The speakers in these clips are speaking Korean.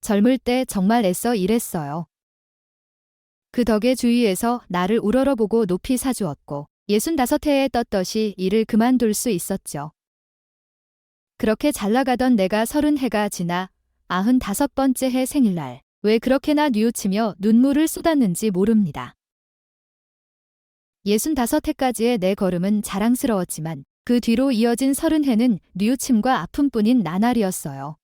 젊을 때 정말 애써 일했어요. 그 덕에 주위에서 나를 우러러보고 높이 사주었고 65해에 떳떳이 일을 그만둘 수 있었죠. 그렇게 잘나가던 내가 30해가 지나 95번째 해 생일날 왜 그렇게나 뉘우치며 눈물을 쏟았는지 모릅니다. 65해까지의 내 걸음은 자랑스러웠지만 그 뒤로 이어진 30해는 뉘우침과 아픔뿐인 나날이었어요.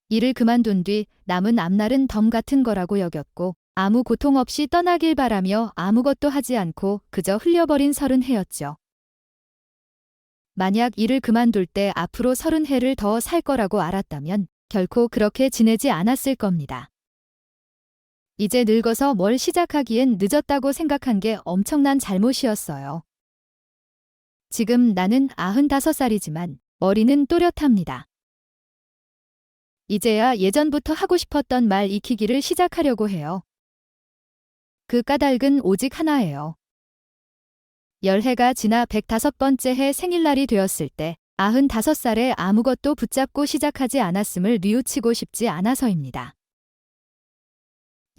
일을 그만둔 뒤 남은 앞날은 덤 같은 거라고 여겼고 아무 고통 없이 떠나길 바라며 아무것도 하지 않고 그저 흘려버린 30해였죠. 만약 일을 그만둘 때 앞으로 30해를 더 살 거라고 알았다면 결코 그렇게 지내지 않았을 겁니다. 이제 늙어서 뭘 시작하기엔 늦었다고 생각한 게 엄청난 잘못이었어요. 지금 나는 95살이지만 머리는 또렷합니다. 이제야 예전부터 하고 싶었던 말 익히기를 시작하려고 해요. 그 까닭은 오직 하나예요. 10해가 지나 105번째 해 생일날이 되었을 때 95살에 아무것도 붙잡고 시작하지 않았음을 뉘우치고 싶지 않아서입니다.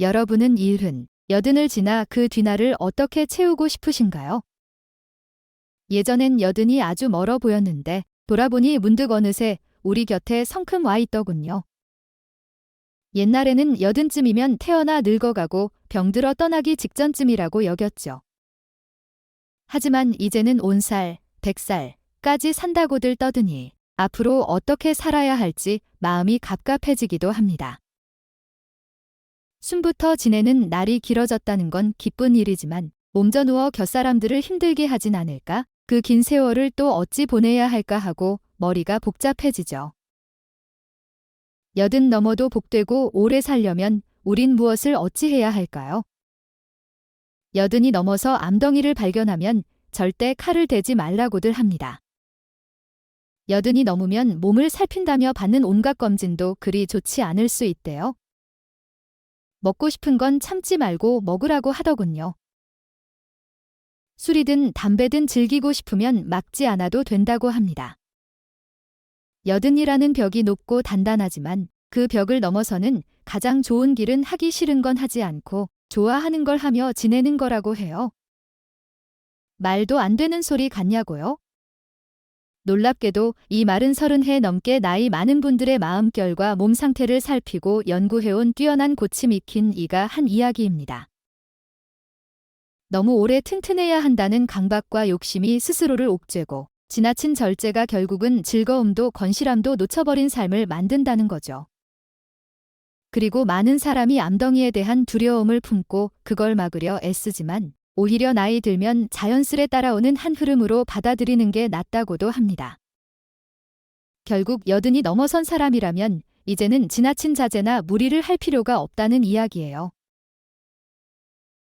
여러분은 80을 지나 그 뒤날을 어떻게 채우고 싶으신가요? 예전엔 80이 아주 멀어 보였는데 돌아보니 문득 어느새 우리 곁에 성큼 와 있더군요. 옛날에는 80쯤이면 태어나 늙어가고 병들어 떠나기 직전쯤이라고 여겼죠. 하지만 이제는 온살, 100살까지 산다고들 떠드니 앞으로 어떻게 살아야 할지 마음이 갑갑해지기도 합니다. 숨부터 지내는 날이 길어졌다는 건 기쁜 일이지만 몸져 누워 곁사람들을 힘들게 하진 않을까? 그 긴 세월을 또 어찌 보내야 할까 하고 머리가 복잡해지죠. 80 넘어도 복되고 오래 살려면 우린 무엇을 어찌 해야 할까요? 80이 넘어서 암덩이를 발견하면 절대 칼을 대지 말라고들 합니다. 80이 넘으면 몸을 살핀다며 받는 온갖 검진도 그리 좋지 않을 수 있대요. 먹고 싶은 건 참지 말고 먹으라고 하더군요. 술이든 담배든 즐기고 싶으면 막지 않아도 된다고 합니다. 80이라는 벽이 높고 단단하지만 그 벽을 넘어서는 가장 좋은 길은 하기 싫은 건 하지 않고 좋아하는 걸 하며 지내는 거라고 해요. 말도 안 되는 소리 같냐고요? 놀랍게도 이 말은 30해 넘게 나이 많은 분들의 마음결과 몸 상태를 살피고 연구해온 뛰어난 고침 익힌 이가 한 이야기입니다. 너무 오래 튼튼해야 한다는 강박과 욕심이 스스로를 옥죄고 지나친 절제가 결국은 즐거움도 건실함도 놓쳐버린 삶을 만든다는 거죠. 그리고 많은 사람이 암덩이에 대한 두려움을 품고 그걸 막으려 애쓰지만 오히려 나이 들면 자연스레 따라오는 한 흐름으로 받아들이는 게 낫다고도 합니다. 결국 80이 넘어선 사람이라면 이제는 지나친 자제나 무리를 할 필요가 없다는 이야기예요.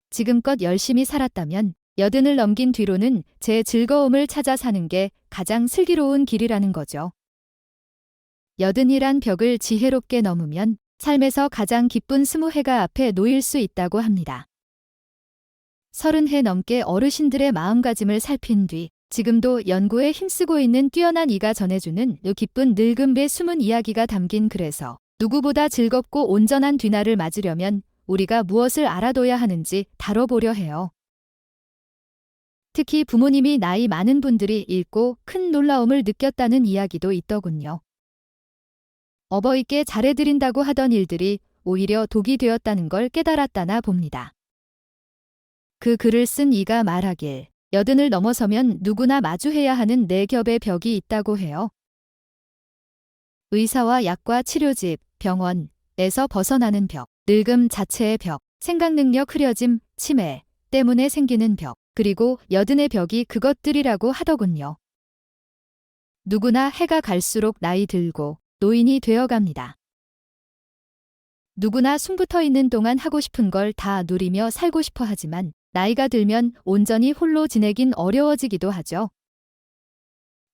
지금껏 열심히 살았다면 80을 넘긴 뒤로는 제 즐거움을 찾아 사는 게 가장 슬기로운 길이라는 거죠. 80이란 벽을 지혜롭게 넘으면 삶에서 가장 기쁜 20해가 앞에 놓일 수 있다고 합니다. 30해 넘게 어르신들의 마음가짐을 살핀 뒤 지금도 연구에 힘쓰고 있는 뛰어난 이가 전해주는 이 기쁜 늙음의 숨은 이야기가 담긴 글에서 누구보다 즐겁고 온전한 뒤날을 맞으려면 우리가 무엇을 알아둬야 하는지 다뤄보려 해요. 특히 부모님이 나이 많은 분들이 읽고 큰 놀라움을 느꼈다는 이야기도 있더군요. 어버이께 잘해드린다고 하던 일들이 오히려 독이 되었다는 걸 깨달았다나 봅니다. 그 글을 쓴 이가 말하길 80을 넘어서면 누구나 마주해야 하는 네 겹의 벽이 있다고 해요. 의사와 약과 치료집, 병원에서 벗어나는 벽, 늙음 자체의 벽, 생각능력 흐려짐, 치매 때문에 생기는 벽, 그리고 80의 벽이 그것들이라고 하더군요. 누구나 해가 갈수록 나이 들고 노인이 되어갑니다. 누구나 숨붙어 있는 동안 하고 싶은 걸 다 누리며 살고 싶어 하지만 나이가 들면 온전히 홀로 지내긴 어려워지기도 하죠.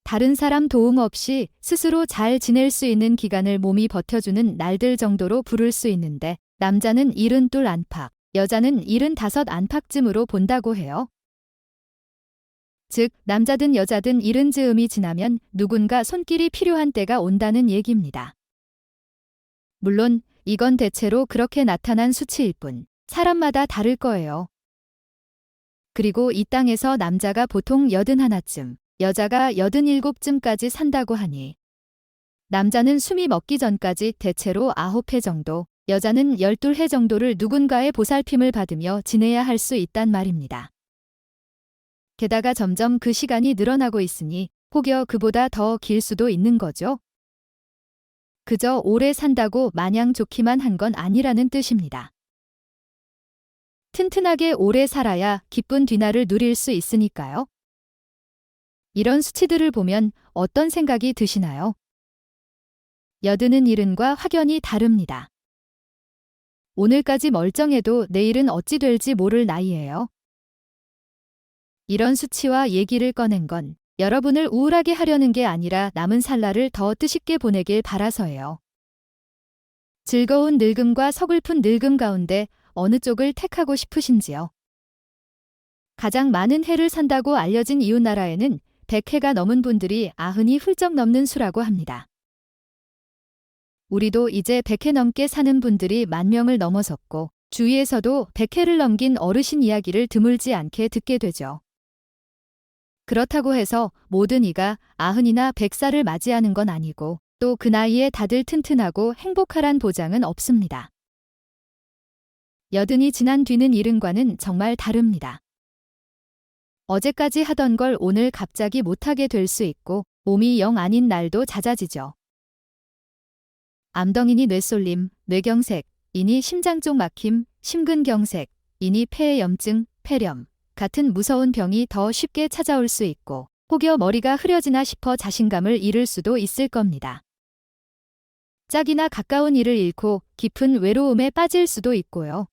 다른 사람 도움 없이 스스로 잘 지낼 수 있는 기간을 몸이 버텨주는 날들 정도로 부를 수 있는데 남자는 72 안팎, 여자는 75 안팎쯤으로 본다고 해요. 즉 남자든 여자든 70즈음이 지나면 누군가 손길이 필요한 때가 온다는 얘기입니다. 물론 이건 대체로 그렇게 나타난 수치일 뿐 사람마다 다를 거예요. 그리고 이 땅에서 남자가 보통 81쯤, 여자가 87쯤까지 산다고 하니 남자는 숨이 먹기 전까지 대체로 9해 정도, 여자는 12해 정도를 누군가의 보살핌을 받으며 지내야 할 수 있단 말입니다. 게다가 점점 그 시간이 늘어나고 있으니 혹여 그보다 더 길 수도 있는 거죠. 그저 오래 산다고 마냥 좋기만 한 건 아니라는 뜻입니다. 튼튼하게 오래 살아야 기쁜 뒤날을 누릴 수 있으니까요. 이런 수치들을 보면 어떤 생각이 드시나요? 여드는 일은과 확연히 다릅니다. 오늘까지 멀쩡해도 내일은 어찌 될지 모를 나이예요. 이런 수치와 얘기를 꺼낸 건 여러분을 우울하게 하려는 게 아니라 남은 살날을 더 뜻있게 보내길 바라서예요. 즐거운 늙음과 서글픈 늙음 가운데 어느 쪽을 택하고 싶으신지요? 가장 많은 해를 산다고 알려진 이웃나라에는 100해가 넘은 분들이 90이 훌쩍 넘는 수라고 합니다. 우리도 이제 100해 넘게 사는 분들이 10,000명을 넘어섰고 주위에서도 100해를 넘긴 어르신 이야기를 드물지 않게 듣게 되죠. 그렇다고 해서 모든 이가 90이나 100살을 맞이하는 건 아니고 또 그 나이에 다들 튼튼하고 행복하란 보장은 없습니다. 80이 지난 뒤는 이른과는 정말 다릅니다. 어제까지 하던 걸 오늘 갑자기 못하게 될 수 있고 몸이 영 아닌 날도 잦아지죠. 암덩이니 뇌쏠림, 뇌경색, 이니 심장 쪽 막힘, 심근경색, 이니 폐의 염증, 폐렴 같은 무서운 병이 더 쉽게 찾아올 수 있고 혹여 머리가 흐려지나 싶어 자신감을 잃을 수도 있을 겁니다. 짝이나 가까운 이를 잃고 깊은 외로움에 빠질 수도 있고요.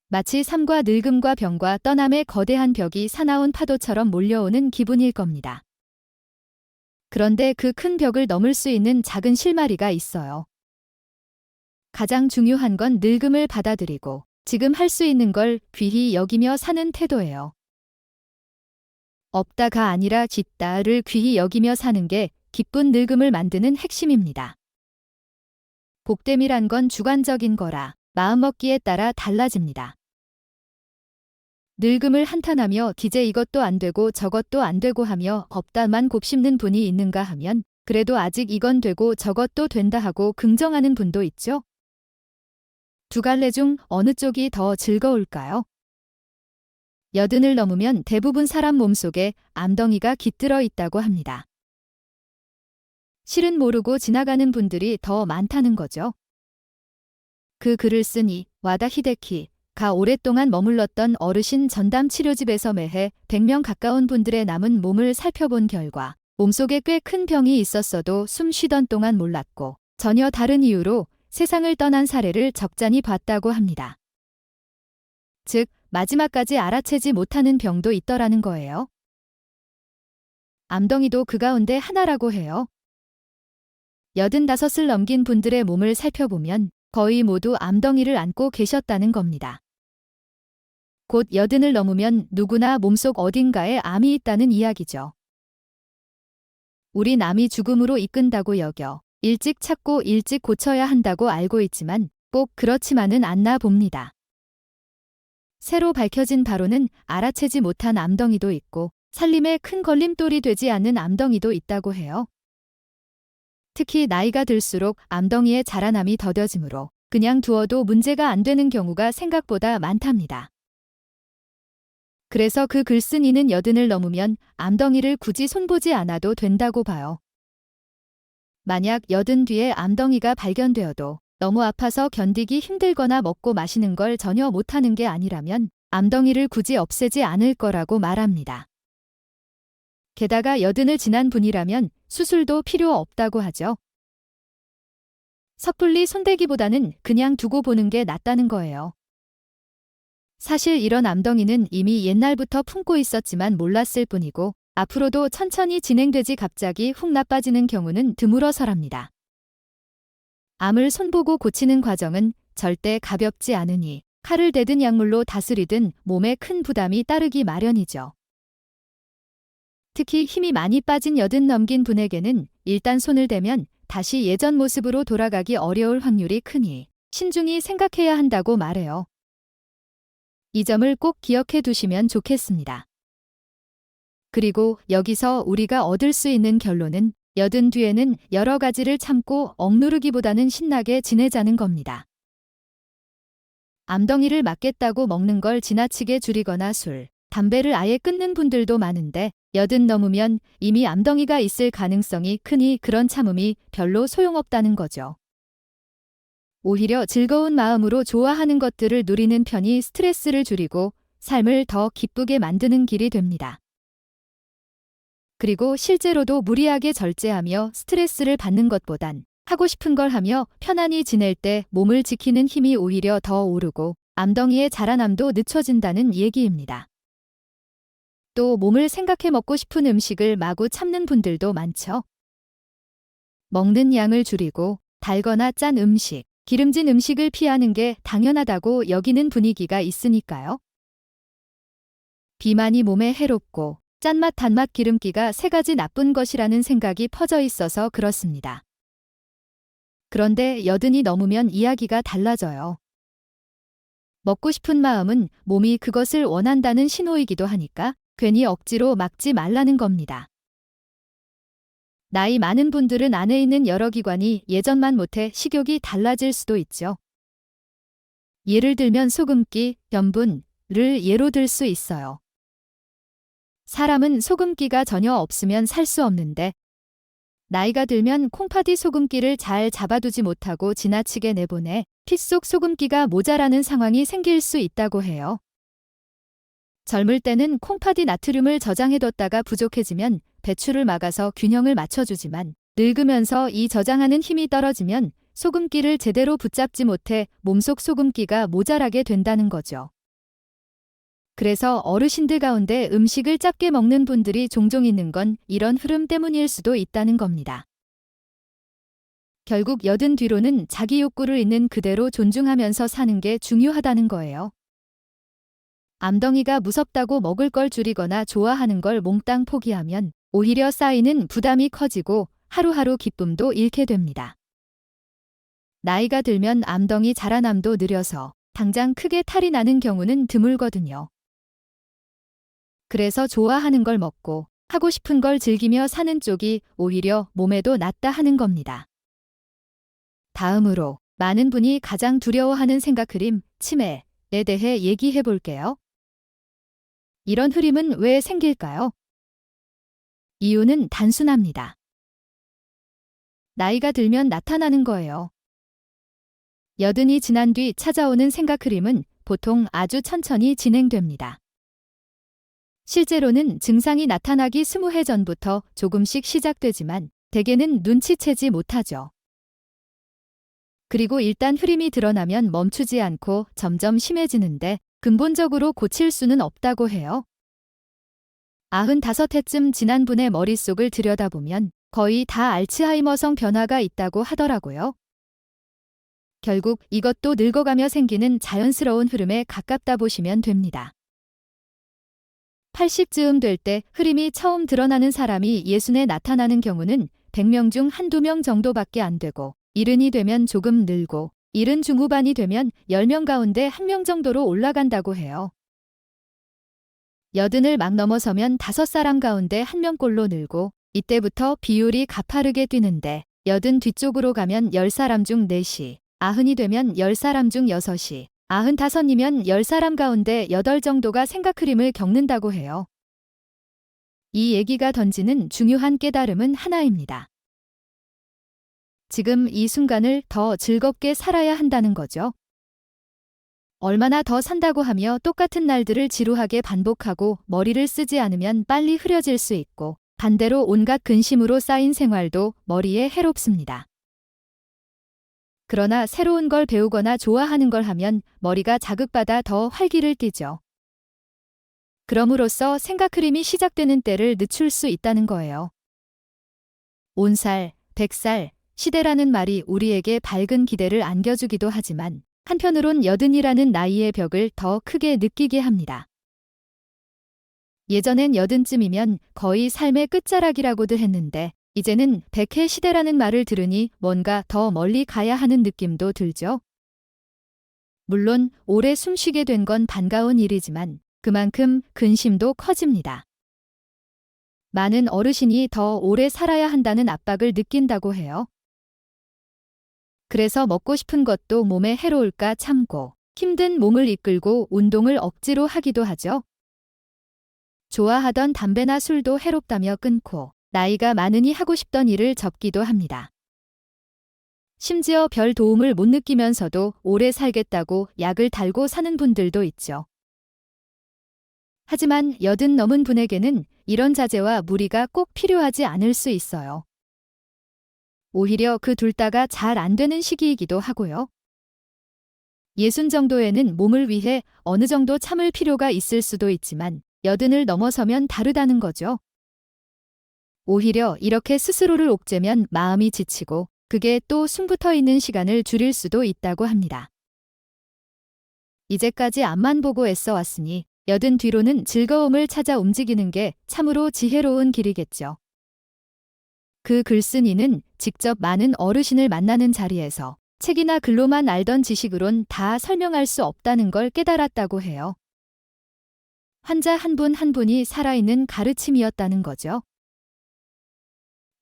마치 삶과 늙음과 병과 떠남의 거대한 벽이 사나운 파도처럼 몰려오는 기분일 겁니다. 그런데 그 큰 벽을 넘을 수 있는 작은 실마리가 있어요. 가장 중요한 건 늙음을 받아들이고 지금 할 수 있는 걸 귀히 여기며 사는 태도예요. 없다가 아니라 짓다를 귀히 여기며 사는 게 기쁜 늙음을 만드는 핵심입니다. 복됨이란 건 주관적인 거라 마음먹기에 따라 달라집니다. 늙음을 한탄하며 기재 이것도 안 되고 저것도 안 되고 하며 없다만 곱씹는 분이 있는가 하면 그래도 아직 이건 되고 저것도 된다 하고 긍정하는 분도 있죠. 두 갈래 중 어느 쪽이 더 즐거울까요? 80을 넘으면 대부분 사람 몸속에 암덩이가 깃들어 있다고 합니다. 실은 모르고 지나가는 분들이 더 많다는 거죠. 그 글을 쓴 와다 히데키가 오랫동안 머물렀던 어르신 전담 치료집에서 매해 100명 가까운 분들의 남은 몸을 살펴본 결과 몸속에 꽤 큰 병이 있었어도 숨 쉬던 동안 몰랐고 전혀 다른 이유로 세상을 떠난 사례를 적잖이 봤다고 합니다. 즉, 마지막까지 알아채지 못하는 병도 있더라는 거예요. 암덩이도 그 가운데 하나라고 해요. 85을 넘긴 분들의 몸을 살펴보면 거의 모두 암덩이를 안고 계셨다는 겁니다. 곧 80을 넘으면 누구나 몸속 어딘가에 암이 있다는 이야기죠. 우린 암이 죽음으로 이끈다고 여겨 일찍 찾고 일찍 고쳐야 한다고 알고 있지만 꼭 그렇지만은 않나 봅니다. 새로 밝혀진 바로는 알아채지 못한 암덩이도 있고 살림에 큰 걸림돌이 되지 않는 암덩이도 있다고 해요. 특히 나이가 들수록 암덩이의 자라남이 더뎌지므로 그냥 두어도 문제가 안 되는 경우가 생각보다 많답니다. 그래서 그 글쓴이는 80을 넘으면 암덩이를 굳이 손보지 않아도 된다고 봐요. 만약 80 뒤에 암덩이가 발견되어도 너무 아파서 견디기 힘들거나 먹고 마시는 걸 전혀 못하는 게 아니라면 암덩이를 굳이 없애지 않을 거라고 말합니다. 게다가 80을 지난 분이라면 수술도 필요 없다고 하죠. 섣불리 손대기보다는 그냥 두고 보는 게 낫다는 거예요. 사실 이런 암덩이는 이미 옛날부터 품고 있었지만 몰랐을 뿐이고 앞으로도 천천히 진행되지 갑자기 훅 나빠지는 경우는 드물어서랍니다. 암을 손보고 고치는 과정은 절대 가볍지 않으니 칼을 대든 약물로 다스리든 몸에 큰 부담이 따르기 마련이죠. 특히 힘이 많이 빠진 80 넘긴 분에게는 일단 손을 대면 다시 예전 모습으로 돌아가기 어려울 확률이 크니 신중히 생각해야 한다고 말해요. 이 점을 꼭 기억해 두시면 좋겠습니다. 그리고 여기서 우리가 얻을 수 있는 결론은 여든 뒤에는 여러 가지를 참고 억누르기보다는 신나게 지내자는 겁니다. 암덩이를 막겠다고 먹는 걸 지나치게 줄이거나 술, 담배를 아예 끊는 분들도 많은데 여든 넘으면 이미 암덩이가 있을 가능성이 크니 그런 참음이 별로 소용없다는 거죠. 오히려 즐거운 마음으로 좋아하는 것들을 누리는 편이 스트레스를 줄이고 삶을 더 기쁘게 만드는 길이 됩니다. 그리고 실제로도 무리하게 절제하며 스트레스를 받는 것보단 하고 싶은 걸 하며 편안히 지낼 때 몸을 지키는 힘이 오히려 더 오르고 암덩이의 자라남도 늦춰진다는 얘기입니다. 또 몸을 생각해 먹고 싶은 음식을 마구 참는 분들도 많죠. 먹는 양을 줄이고 달거나 짠 음식, 기름진 음식을 피하는 게 당연하다고 여기는 분위기가 있으니까요. 비만이 몸에 해롭고 짠맛, 단맛, 기름기가 세 가지 나쁜 것이라는 생각이 퍼져 있어서 그렇습니다. 그런데 여든이 넘으면 이야기가 달라져요. 먹고 싶은 마음은 몸이 그것을 원한다는 신호이기도 하니까 괜히 억지로 막지 말라는 겁니다. 나이 많은 분들은 안에 있는 여러 기관이 예전만 못해 식욕이 달라질 수도 있죠. 예를 들면 소금기, 변분을 예로 들 수 있어요. 사람은 소금기가 전혀 없으면 살 수 없는데 나이가 들면 콩팥이 소금기를 잘 잡아두지 못하고 지나치게 내보내 피 속 소금기가 모자라는 상황이 생길 수 있다고 해요. 젊을 때는 콩팥이 나트륨을 저장해뒀다가 부족해지면 배출을 막아서 균형을 맞춰주지만 늙으면서 이 저장하는 힘이 떨어지면 소금기를 제대로 붙잡지 못해 몸속 소금기가 모자라게 된다는 거죠. 그래서 어르신들 가운데 음식을 작게 먹는 분들이 종종 있는 건 이런 흐름 때문일 수도 있다는 겁니다. 결국 여든 뒤로는 자기 욕구를 있는 그대로 존중하면서 사는 게 중요하다는 거예요. 암덩이가 무섭다고 먹을 걸 줄이거나 좋아하는 걸 몽땅 포기하면 오히려 쌓이는 부담이 커지고 하루하루 기쁨도 잃게 됩니다. 나이가 들면 암덩이 자라남도 느려서 당장 크게 탈이 나는 경우는 드물거든요. 그래서 좋아하는 걸 먹고 하고 싶은 걸 즐기며 사는 쪽이 오히려 몸에도 낫다 하는 겁니다. 다음으로 많은 분이 가장 두려워하는 생각 흐림, 치매에 대해 얘기해 볼게요. 이런 흐림은 왜 생길까요? 이유는 단순합니다. 나이가 들면 나타나는 거예요. 여든이 지난 뒤 찾아오는 생각 흐림은 보통 아주 천천히 진행됩니다. 실제로는 증상이 나타나기 20해 전부터 조금씩 시작되지만 대개는 눈치채지 못하죠. 그리고 일단 흐림이 드러나면 멈추지 않고 점점 심해지는데 근본적으로 고칠 수는 없다고 해요. 95해쯤 지난 분의 머릿속을 들여다보면 거의 다 알츠하이머성 변화가 있다고 하더라고요. 결국 이것도 늙어가며 생기는 자연스러운 흐름에 가깝다 보시면 됩니다. 80쯤 될 때 흐림이 처음 드러나는 사람이 60에 나타나는 경우는 100명 중 한두 명 정도밖에 안 되고 70이 되면 조금 늘고 70 중후반이 되면 10명 가운데 1명 정도로 올라간다고 해요. 80을 막 넘어서면 5사람 가운데 1명꼴로 늘고 이때부터 비율이 가파르게 뛰는데 80 뒤쪽으로 가면 10사람 중 4시, 90이 되면 10사람 중 6이, 95이면 10사람 가운데 8 정도가 생각 흐림을 겪는다고 해요. 이 얘기가 던지는 중요한 깨달음은 하나입니다. 지금 이 순간을 더 즐겁게 살아야 한다는 거죠. 얼마나 더 산다고 하며 똑같은 날들을 지루하게 반복하고 머리를 쓰지 않으면 빨리 흐려질 수 있고 반대로 온갖 근심으로 쌓인 생활도 머리에 해롭습니다. 그러나 새로운 걸 배우거나 좋아하는 걸 하면 머리가 자극받아 더 활기를 띠죠. 그럼으로써 생각 흐림이 시작되는 때를 늦출 수 있다는 거예요. 온살, 100살, 시대라는 말이 우리에게 밝은 기대를 안겨주기도 하지만 한편으론 80이라는 나이의 벽을 더 크게 느끼게 합니다. 예전엔 80쯤이면 거의 삶의 끝자락이라고도 했는데 이제는 백해 시대라는 말을 들으니 뭔가 더 멀리 가야 하는 느낌도 들죠. 물론 오래 숨쉬게 된 건 반가운 일이지만 그만큼 근심도 커집니다. 많은 어르신이 더 오래 살아야 한다는 압박을 느낀다고 해요. 그래서 먹고 싶은 것도 몸에 해로울까 참고 힘든 몸을 이끌고 운동을 억지로 하기도 하죠. 좋아하던 담배나 술도 해롭다며 끊고 나이가 많으니 하고 싶던 일을 접기도 합니다. 심지어 별 도움을 못 느끼면서도 오래 살겠다고 약을 달고 사는 분들도 있죠. 하지만 80 넘은 분에게는 이런 자제와 무리가 꼭 필요하지 않을 수 있어요. 오히려 그 둘 다가 잘 안 되는 시기이기도 하고요. 60 정도에는 몸을 위해 어느 정도 참을 필요가 있을 수도 있지만 80을 넘어서면 다르다는 거죠. 오히려 이렇게 스스로를 옥죄면 마음이 지치고 그게 또 숨붙어 있는 시간을 줄일 수도 있다고 합니다. 이제까지 앞만 보고 애써 왔으니 80 뒤로는 즐거움을 찾아 움직이는 게 참으로 지혜로운 길이겠죠. 그 글쓴이는 직접 많은 어르신을 만나는 자리에서 책이나 글로만 알던 지식으론 다 설명할 수 없다는 걸 깨달았다고 해요. 환자 한 분 한 분이 살아있는 가르침이었다는 거죠.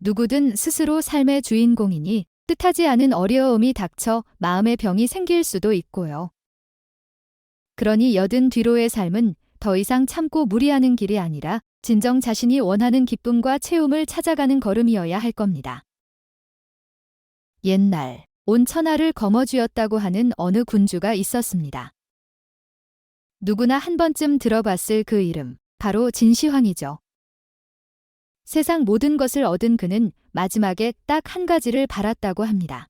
누구든 스스로 삶의 주인공이니 뜻하지 않은 어려움이 닥쳐 마음의 병이 생길 수도 있고요. 그러니 80 뒤로의 삶은 더 이상 참고 무리하는 길이 아니라 진정 자신이 원하는 기쁨과 체험을 찾아가는 걸음이어야 할 겁니다. 옛날 온 천하를 거머쥐었다고 하는 어느 군주가 있었습니다. 누구나 한 번쯤 들어봤을 그 이름, 바로 진시황이죠. 세상 모든 것을 얻은 그는 마지막에 딱 한 가지를 바랐다고 합니다.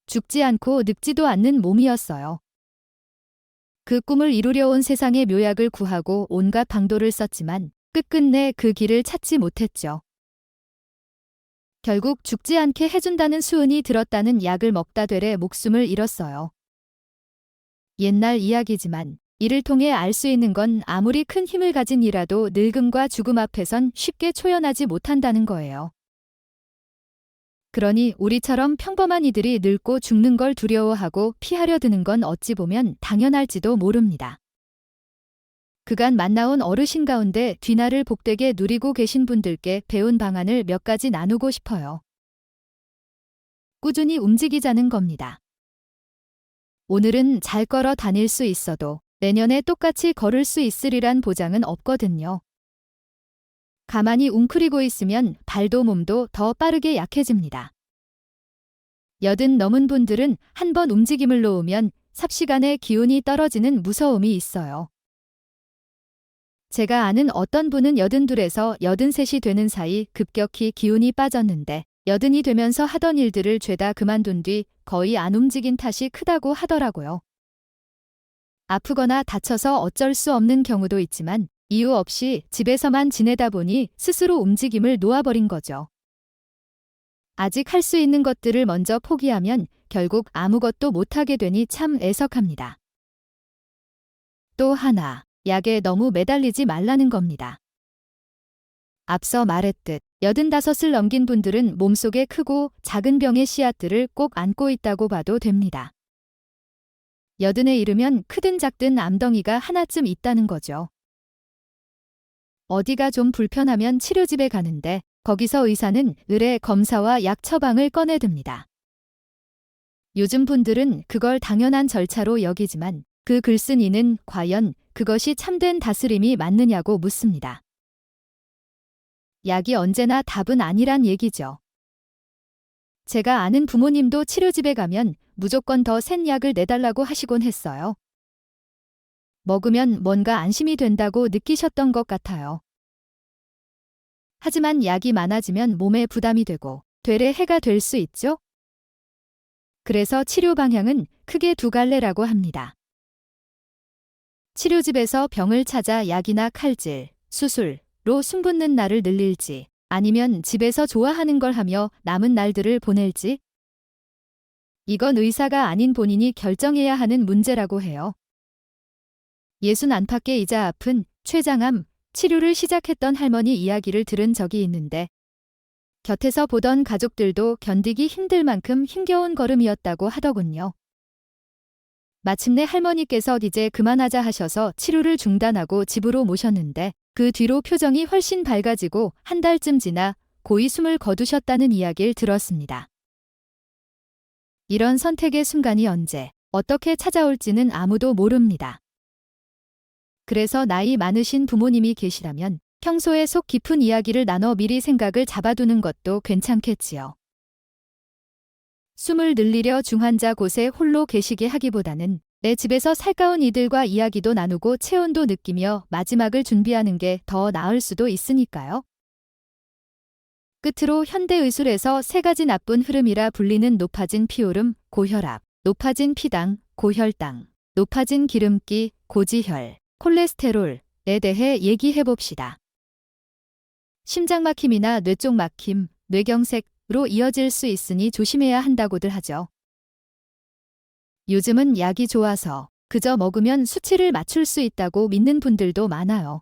죽지 않고 늙지도 않는 몸이었어요. 그 꿈을 이루려 온 세상의 묘약을 구하고 온갖 방도를 썼지만 끝끝내 그 길을 찾지 못했죠. 결국 죽지 않게 해준다는 수은이 들었다는 약을 먹다 되래 목숨을 잃었어요. 옛날 이야기지만 이를 통해 알 수 있는 건 아무리 큰 힘을 가진 이라도 늙음과 죽음 앞에선 쉽게 초연하지 못한다는 거예요. 그러니 우리처럼 평범한 이들이 늙고 죽는 걸 두려워하고 피하려 드는 건 어찌 보면 당연할지도 모릅니다. 그간 만나온 어르신 가운데 뒤날을 복되게 누리고 계신 분들께 배운 방안을 몇 가지 나누고 싶어요. 꾸준히 움직이자는 겁니다. 오늘은 잘 걸어 다닐 수 있어도 내년에 똑같이 걸을 수 있으리란 보장은 없거든요. 가만히 웅크리고 있으면 발도 몸도 더 빠르게 약해집니다. 80 넘은 분들은 한 번 움직임을 놓으면 삽시간에 기운이 떨어지는 무서움이 있어요. 제가 아는 어떤 분은 82에서 83이 되는 사이 급격히 기운이 빠졌는데 80이 되면서 하던 일들을 죄다 그만둔 뒤 거의 안 움직인 탓이 크다고 하더라고요. 아프거나 다쳐서 어쩔 수 없는 경우도 있지만 이유 없이 집에서만 지내다 보니 스스로 움직임을 놓아버린 거죠. 아직 할 수 있는 것들을 먼저 포기하면 결국 아무것도 못하게 되니 참 애석합니다. 또 하나, 약에 너무 매달리지 말라는 겁니다. 앞서 말했듯 85을 넘긴 분들은 몸속에 크고 작은 병의 씨앗들을 꼭 안고 있다고 봐도 됩니다. 80에 이르면 크든 작든 암덩이가 하나쯤 있다는 거죠. 어디가 좀 불편하면 치료집에 가는데 거기서 의사는 의뢰 검사와 약 처방을 꺼내듭니다. 요즘 분들은 그걸 당연한 절차로 여기지만 그 글쓴이는 과연 그것이 참된 다스림이 맞느냐고 묻습니다. 약이 언제나 답은 아니란 얘기죠. 제가 아는 부모님도 치료집에 가면 무조건 더 센 약을 내달라고 하시곤 했어요. 먹으면 뭔가 안심이 된다고 느끼셨던 것 같아요. 하지만 약이 많아지면 몸에 부담이 되고 되레 해가 될 수 있죠? 그래서 치료 방향은 크게 두 갈래라고 합니다. 치료집에서 병을 찾아 약이나 칼질, 수술로 숨붙는 날을 늘릴지 아니면 집에서 좋아하는 걸 하며 남은 날들을 보낼지 이건 의사가 아닌 본인이 결정해야 하는 문제라고 해요. 60 안팎의 이자 아픈 췌장암 치료를 시작했던 할머니 이야기를 들은 적이 있는데 곁에서 보던 가족들도 견디기 힘들 만큼 힘겨운 걸음이었다고 하더군요. 마침내 할머니께서 이제 그만하자 하셔서 치료를 중단하고 집으로 모셨는데 그 뒤로 표정이 훨씬 밝아지고 한 달쯤 지나 고이 숨을 거두셨다는 이야기를 들었습니다. 이런 선택의 순간이 언제, 어떻게 찾아올지는 아무도 모릅니다. 그래서 나이 많으신 부모님이 계시다면 평소에 속 깊은 이야기를 나눠 미리 생각을 잡아두는 것도 괜찮겠지요. 숨을 늘리려 중환자 곳에 홀로 계시게 하기보다는 내 집에서 살가운 이들과 이야기도 나누고 체온도 느끼며 마지막을 준비하는 게 더 나을 수도 있으니까요. 끝으로 현대의술에서 세 가지 나쁜 흐름이라 불리는 높아진 피오름, 고혈압, 높아진 피당, 고혈당, 높아진 기름기, 고지혈, 콜레스테롤에 대해 얘기해봅시다. 심장막힘이나 뇌쪽 막힘, 뇌경색으로 이어질 수 있으니 조심해야 한다고들 하죠. 요즘은 약이 좋아서 그저 먹으면 수치를 맞출 수 있다고 믿는 분들도 많아요.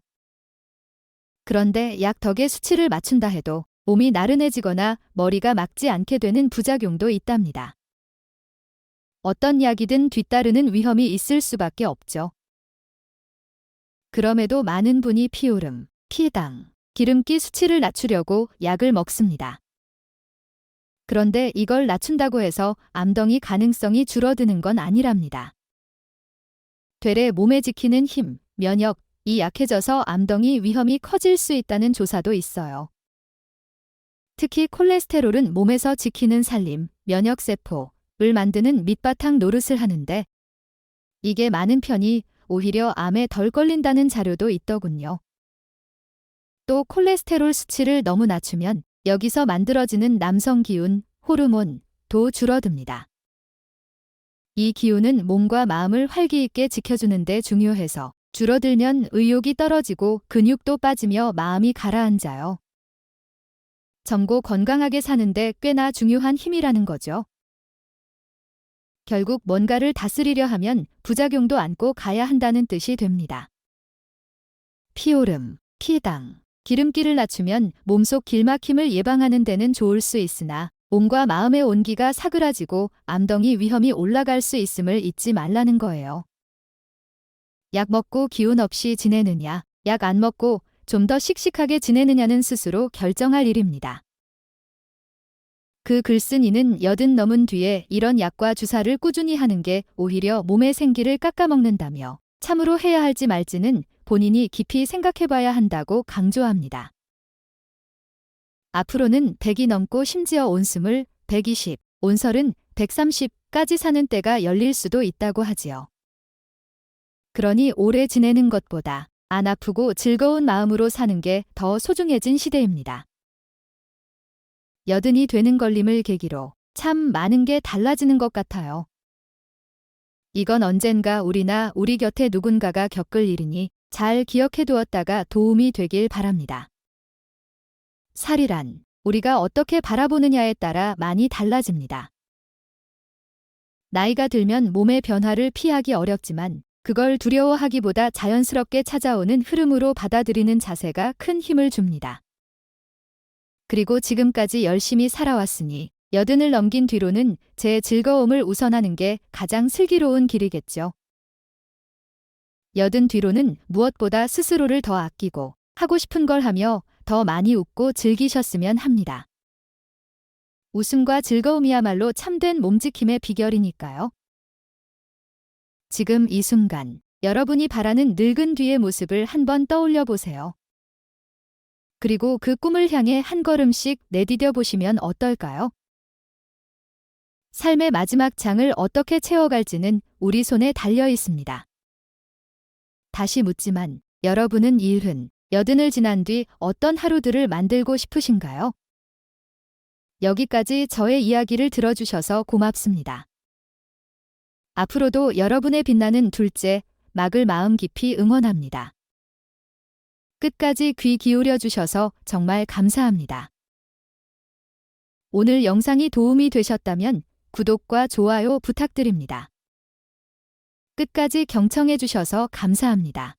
그런데 약 덕에 수치를 맞춘다 해도 몸이 나른해지거나 머리가 막지 않게 되는 부작용도 있답니다. 어떤 약이든 뒤따르는 위험이 있을 수밖에 없죠. 그럼에도 많은 분이 피오름, 피당, 기름기 수치를 낮추려고 약을 먹습니다. 그런데 이걸 낮춘다고 해서 암덩이 가능성이 줄어드는 건 아니랍니다. 되레 몸에 지키는 힘, 면역이 약해져서 암덩이 위험이 커질 수 있다는 조사도 있어요. 특히 콜레스테롤은 몸에서 지키는 살림, 면역세포를 만드는 밑바탕 노릇을 하는데 이게 많은 편이 오히려 암에 덜 걸린다는 자료도 있더군요. 또 콜레스테롤 수치를 너무 낮추면 여기서 만들어지는 남성 기운, 호르몬도 줄어듭니다. 이 기운은 몸과 마음을 활기 있게 지켜주는 데 중요해서 줄어들면 의욕이 떨어지고 근육도 빠지며 마음이 가라앉아요. 젊고 건강하게 사는데 꽤나 중요한 힘이라는 거죠. 결국 뭔가를 다스리려 하면 부작용도 안고 가야 한다는 뜻이 됩니다. 피오름, 피당, 기름기를 낮추면 몸속 길막힘을 예방하는 데는 좋을 수 있으나 몸과 마음의 온기가 사그라지고 암덩이 위험이 올라갈 수 있음을 잊지 말라는 거예요. 약 먹고 기운 없이 지내느냐, 약 안 먹고 좀 더 씩씩하게 지내느냐는 스스로 결정할 일입니다. 그 글쓴이는 80 넘은 뒤에 이런 약과 주사를 꾸준히 하는 게 오히려 몸의 생기를 깎아먹는다며 참으로 해야 할지 말지는 본인이 깊이 생각해봐야 한다고 강조합니다. 앞으로는 100이 넘고 심지어 온스물, 120, 온설은 130까지 사는 때가 열릴 수도 있다고 하지요. 그러니 오래 지내는 것보다 안 아프고 즐거운 마음으로 사는 게 더 소중해진 시대입니다. 80이 되는 걸림을 계기로 참 많은 게 달라지는 것 같아요. 이건 언젠가 우리나 우리 곁에 누군가가 겪을 일이니 잘 기억해두었다가 도움이 되길 바랍니다. 살이란 우리가 어떻게 바라보느냐에 따라 많이 달라집니다. 나이가 들면 몸의 변화를 피하기 어렵지만 그걸 두려워하기보다 자연스럽게 찾아오는 흐름으로 받아들이는 자세가 큰 힘을 줍니다. 그리고 지금까지 열심히 살아왔으니 80을 넘긴 뒤로는 제 즐거움을 우선하는 게 가장 슬기로운 길이겠죠. 80 뒤로는 무엇보다 스스로를 더 아끼고 하고 싶은 걸 하며 더 많이 웃고 즐기셨으면 합니다. 웃음과 즐거움이야말로 참된 몸지킴의 비결이니까요. 지금 이 순간 여러분이 바라는 늙은 뒤의 모습을 한번 떠올려 보세요. 그리고 그 꿈을 향해 한 걸음씩 내디뎌 보시면 어떨까요? 삶의 마지막 장을 어떻게 채워갈지는 우리 손에 달려 있습니다. 다시 묻지만 여러분은 80을 지난 뒤 어떤 하루들을 만들고 싶으신가요? 여기까지 저의 이야기를 들어주셔서 고맙습니다. 앞으로도 여러분의 빛나는 둘째 막을 마음 깊이 응원합니다. 끝까지 귀 기울여 주셔서 정말 감사합니다. 오늘 영상이 도움이 되셨다면 구독과 좋아요 부탁드립니다. 끝까지 경청해 주셔서 감사합니다.